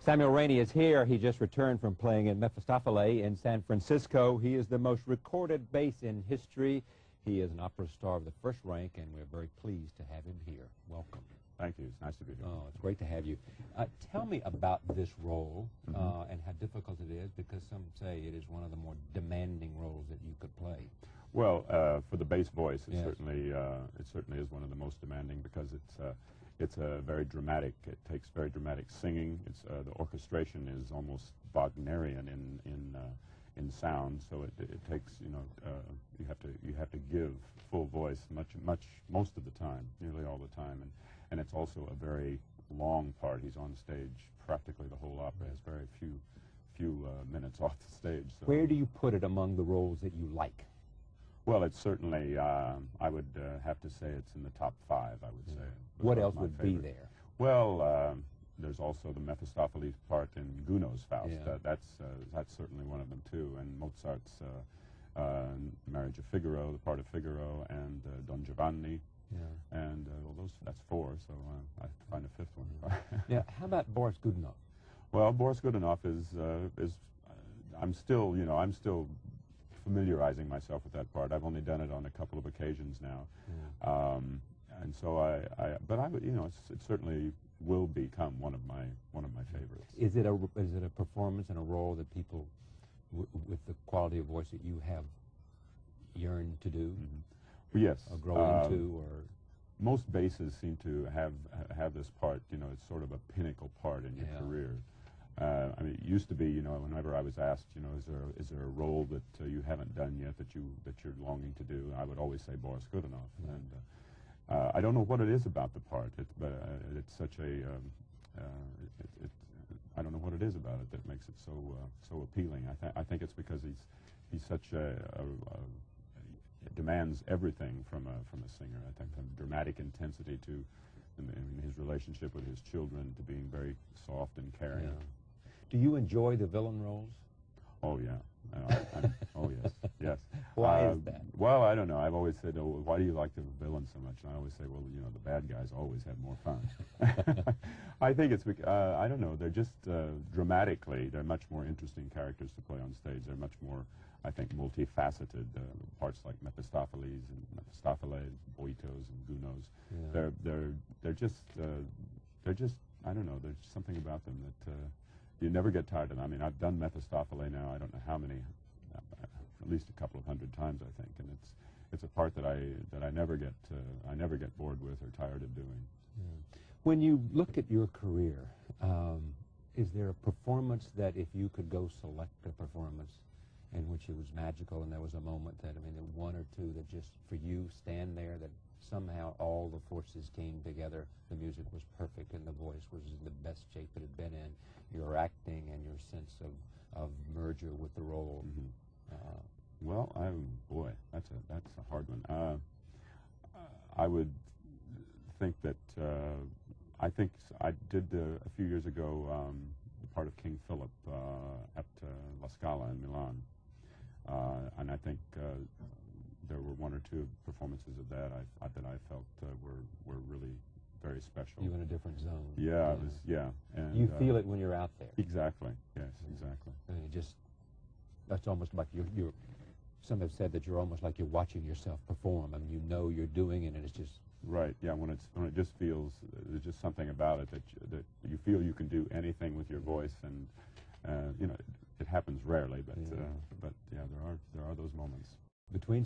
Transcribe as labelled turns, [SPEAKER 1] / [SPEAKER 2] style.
[SPEAKER 1] Samuel Ramey is here. He just returned from playing in Mephistopheles in San Francisco. He is the most recorded bass in history. He is an opera star of the first rank, and we're very pleased to have him here. Welcome.
[SPEAKER 2] Thank you. It's nice to be here.
[SPEAKER 1] Oh, it's great to have you. Tell me about this role and how difficult it is, because some say it is one of the more demanding roles that you could play.
[SPEAKER 2] Well, for the bass voice, it
[SPEAKER 1] Yes.
[SPEAKER 2] certainly is one of the most demanding, because it's very dramatic. It takes very dramatic singing. The orchestration is almost Wagnerian in sound, so it takes, you have to give full voice most of the time, nearly all the time, and it's also a very long part. He's on stage practically the whole opera. Has very few minutes off the stage. So.
[SPEAKER 1] Where do you put it among the roles that you like?
[SPEAKER 2] Well, it's certainly, I would have to say it's in the top 5, I would say.
[SPEAKER 1] What else would be there?
[SPEAKER 2] Well, there's also the Mephistopheles part in Gounod's Faust.
[SPEAKER 1] Yeah.
[SPEAKER 2] That's certainly one of them, too. And Mozart's Marriage of Figaro, the part of Figaro, and Don Giovanni. Yeah. And well, that's 4, so I have to find a 5th one.
[SPEAKER 1] Yeah. How about Boris Godunov?
[SPEAKER 2] Well, Boris Godunov is I'm still familiarizing myself with that part. I've only done it on a couple of occasions now, and so but I would, it certainly will become one of my favorites.
[SPEAKER 1] Is it a performance and a role that people with the quality of voice that you have yearn to do?
[SPEAKER 2] Yes.
[SPEAKER 1] Or grow into, or
[SPEAKER 2] most basses seem to have this part. It's sort of a pinnacle part in your career. I mean, it used to be, whenever I was asked, is there a role that you haven't done yet that you're longing to do, I would always say Boris Godunov. And I don't know what it is about the part, but it's such a, I don't know what it is about it that makes it so appealing. I think it's because he's such demands everything from a singer. I think from dramatic intensity to in his relationship with his children, to being very soft and caring.
[SPEAKER 1] Yeah. Do you enjoy the villain roles?
[SPEAKER 2] Oh, yeah. Oh, yes, yes.
[SPEAKER 1] Why is that?
[SPEAKER 2] Well, I don't know. I've always said, why do you like the villain so much? And I always say, well, the bad guys always have more fun. I think it's because, I don't know, they're just dramatically, they're much more interesting characters to play on stage. They're much more, I think, multifaceted. Parts like Mephistopheles and Mephistopheles, Boitos and Gounod's. Yeah. They're just, I don't know, there's something about them that you never get tired of them. I mean, I've done Mephistopheles now, I don't know how many, at least a couple of 100 times, I think, and it's a part that I never get bored with or tired of doing.
[SPEAKER 1] Yeah. When you look at your career, is there a performance that, if you could go select a performance in which it was magical and there was a moment that, one or two that just, for you, stand there, that somehow all the forces came together, the music was perfect and the voice was in the best shape it had been in, your acting and your sense of merger with the role?
[SPEAKER 2] Well, boy, that's a hard one. I would think that I did a few years ago the part of King Philip at La Scala in Milan, and I think there were 1 or 2 performances of that that I felt were really very special.
[SPEAKER 1] You were in a different zone.
[SPEAKER 2] Yeah, and
[SPEAKER 1] you feel it when you're out there.
[SPEAKER 2] Exactly. Yes, exactly.
[SPEAKER 1] And that's almost like you're. Some have said that you're almost like you're watching yourself perform. You know you're doing it, and it's just
[SPEAKER 2] right. Yeah, when it just feels, there's just something about it that you feel you can do anything with your voice, and it happens rarely, but yeah, there are those moments.
[SPEAKER 1] Between